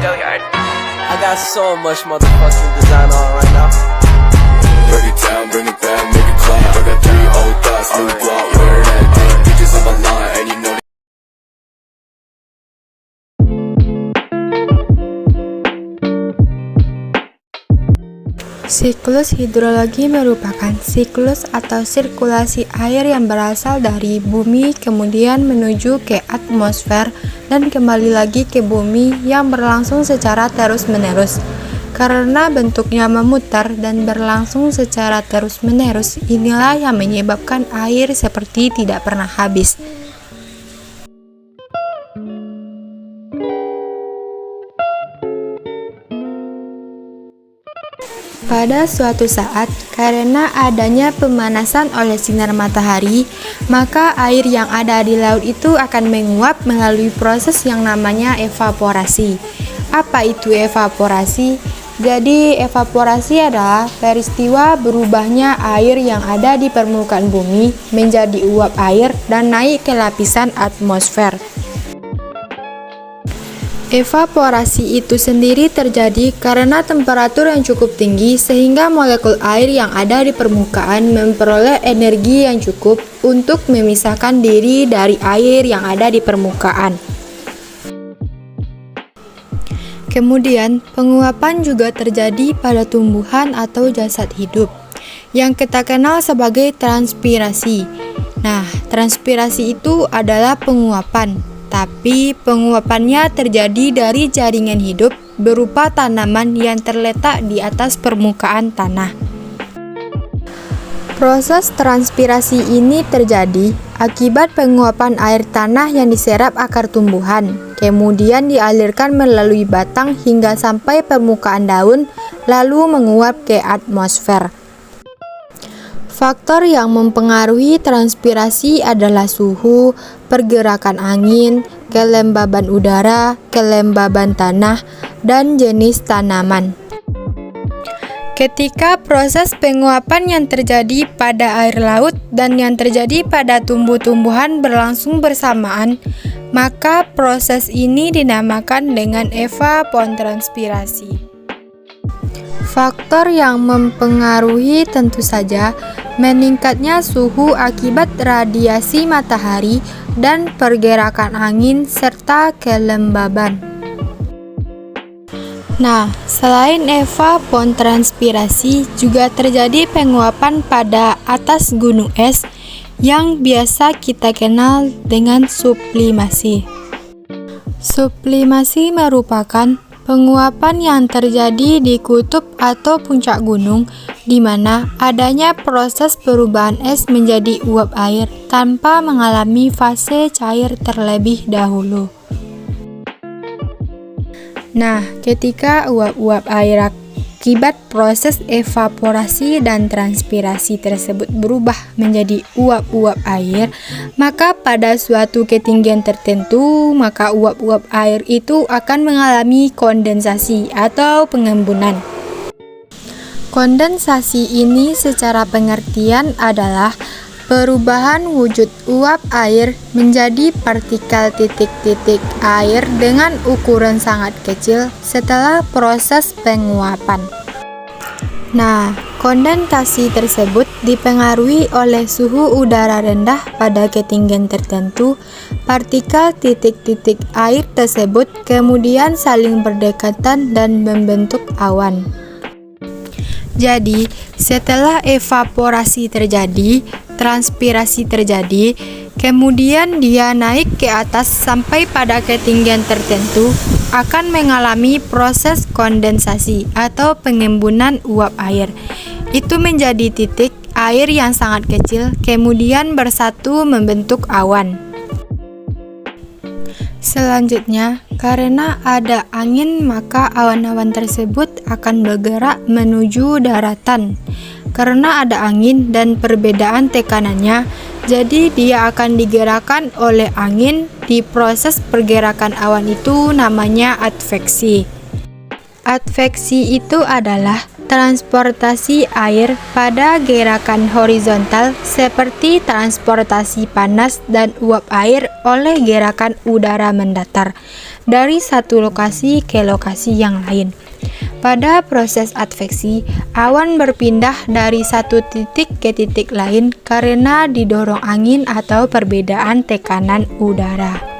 I got so much motherfucking design on right now. Break it down, bring it back, make it clap. I got 3 old thoughts, new guap, wear that dick. Bitches on my line, and you know Siklus hidrologi merupakan siklus atau sirkulasi air yang berasal dari bumi kemudian menuju ke atmosfer dan kembali lagi ke bumi yang berlangsung secara terus-menerus. Karena bentuknya memutar dan berlangsung secara terus-menerus, inilah yang menyebabkan air seperti tidak pernah habis. Pada suatu saat, karena adanya pemanasan oleh sinar matahari, maka air yang ada di laut itu akan menguap melalui proses yang namanya evaporasi. Apa itu evaporasi? Jadi, evaporasi adalah peristiwa berubahnya air yang ada di permukaan bumi menjadi uap air dan naik ke lapisan atmosfer. Evaporasi itu sendiri terjadi karena temperatur yang cukup tinggi sehingga molekul air yang ada di permukaan memperoleh energi yang cukup untuk memisahkan diri dari air yang ada di permukaan. Kemudian, penguapan juga terjadi pada tumbuhan atau jasad hidup yang kita kenal sebagai transpirasi. Nah, transpirasi itu adalah penguapan. Tapi penguapannya terjadi dari jaringan hidup berupa tanaman yang terletak di atas permukaan tanah. Proses transpirasi ini terjadi akibat penguapan air tanah yang diserap akar tumbuhan, kemudian dialirkan melalui batang hingga sampai permukaan daun, lalu menguap ke atmosfer. Faktor yang mempengaruhi transpirasi adalah suhu, pergerakan angin, kelembaban udara, kelembaban tanah, dan jenis tanaman. Ketika proses penguapan yang terjadi pada air laut dan yang terjadi pada tumbuh-tumbuhan berlangsung bersamaan, maka proses ini dinamakan dengan evapotranspirasi. Faktor yang mempengaruhi tentu saja meningkatnya suhu akibat radiasi matahari dan pergerakan angin serta kelembaban. Nah, selain evapotranspirasi juga terjadi penguapan pada atas gunung es yang biasa kita kenal dengan sublimasi. Sublimasi merupakan penguapan yang terjadi di kutub atau puncak gunung, di mana adanya proses perubahan es menjadi uap air tanpa mengalami fase cair terlebih dahulu. Nah, ketika uap-uap air akibat proses evaporasi dan transpirasi tersebut berubah menjadi uap-uap air, maka pada suatu ketinggian tertentu, maka uap-uap air itu akan mengalami kondensasi atau pengembunan. Kondensasi ini secara pengertian adalah perubahan wujud uap air menjadi partikel titik-titik air dengan ukuran sangat kecil setelah proses penguapan. Nah, kondensasi tersebut dipengaruhi oleh suhu udara rendah pada ketinggian tertentu. Partikel titik-titik air tersebut kemudian saling berdekatan dan membentuk awan. Jadi, setelah evaporasi terjadi, transpirasi terjadi, kemudian dia naik ke atas sampai pada ketinggian tertentu, akan mengalami proses kondensasi atau pengembunan uap air. Itu menjadi titik air yang sangat kecil, kemudian bersatu membentuk awan. Selanjutnya, karena ada angin, maka awan-awan tersebut akan bergerak menuju daratan. Karena ada angin dan perbedaan tekanannya, jadi dia akan digerakkan oleh angin. Di proses pergerakan awan itu namanya adveksi. Adveksi itu adalah transportasi air pada gerakan horizontal seperti transportasi panas dan uap air oleh gerakan udara mendatar dari satu lokasi ke lokasi yang lain. Pada proses adveksi, awan berpindah dari satu titik ke titik lain karena didorong angin atau perbedaan tekanan udara.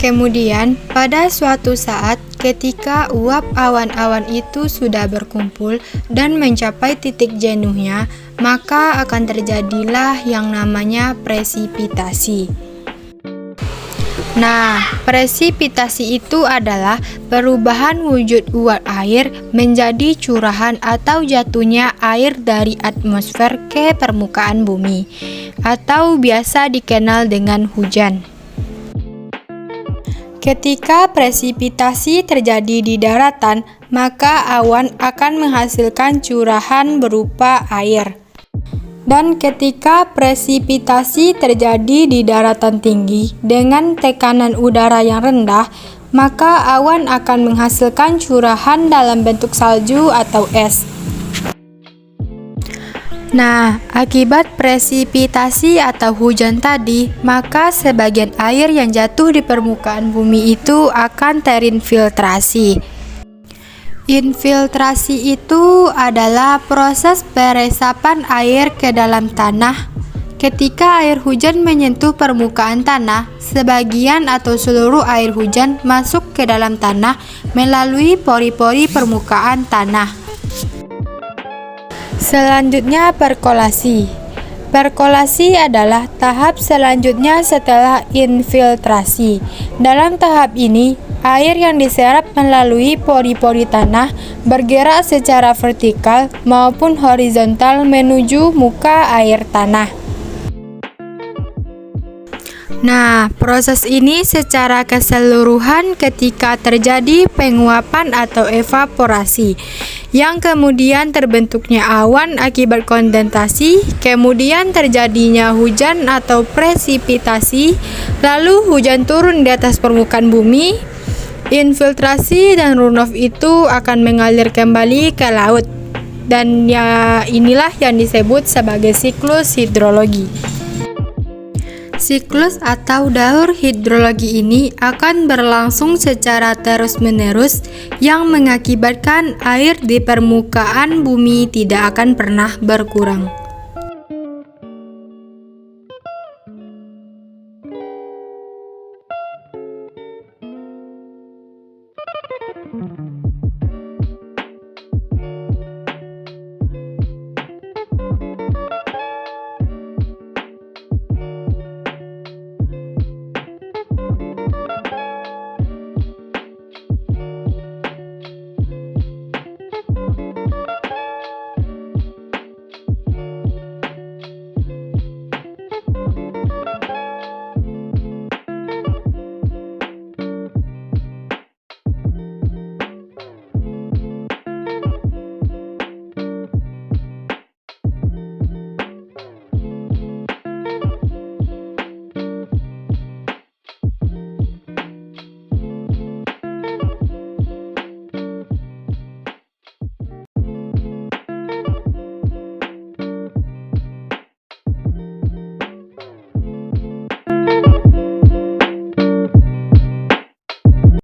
Kemudian, pada suatu saat ketika uap awan-awan itu sudah berkumpul dan mencapai titik jenuhnya, maka akan terjadilah yang namanya presipitasi. Nah, presipitasi itu adalah perubahan wujud uap air menjadi curahan atau jatuhnya air dari atmosfer ke permukaan bumi, atau biasa dikenal dengan hujan. Ketika presipitasi terjadi di daratan, maka awan akan menghasilkan curahan berupa air. Dan ketika presipitasi terjadi di daratan tinggi dengan tekanan udara yang rendah, maka awan akan menghasilkan curahan dalam bentuk salju atau es. Nah, akibat presipitasi atau hujan tadi, maka sebagian air yang jatuh di permukaan bumi itu akan terinfiltrasi. Infiltrasi itu adalah proses peresapan air ke dalam tanah. Ketika air hujan menyentuh permukaan tanah, sebagian atau seluruh air hujan masuk ke dalam tanah melalui pori-pori permukaan tanah. Selanjutnya perkolasi. Perkolasi adalah tahap selanjutnya setelah infiltrasi. Dalam tahap ini, air yang diserap melalui pori-pori tanah bergerak secara vertikal maupun horizontal menuju muka air tanah. Nah, proses ini secara keseluruhan ketika terjadi penguapan atau evaporasi, yang kemudian terbentuknya awan akibat kondensasi, kemudian terjadinya hujan atau presipitasi, lalu hujan turun di atas permukaan bumi, infiltrasi dan runoff itu akan mengalir kembali ke laut. Dan ya inilah yang disebut sebagai siklus hidrologi. Siklus atau daur hidrologi ini akan berlangsung secara terus-menerus yang mengakibatkan air di permukaan bumi tidak akan pernah berkurang.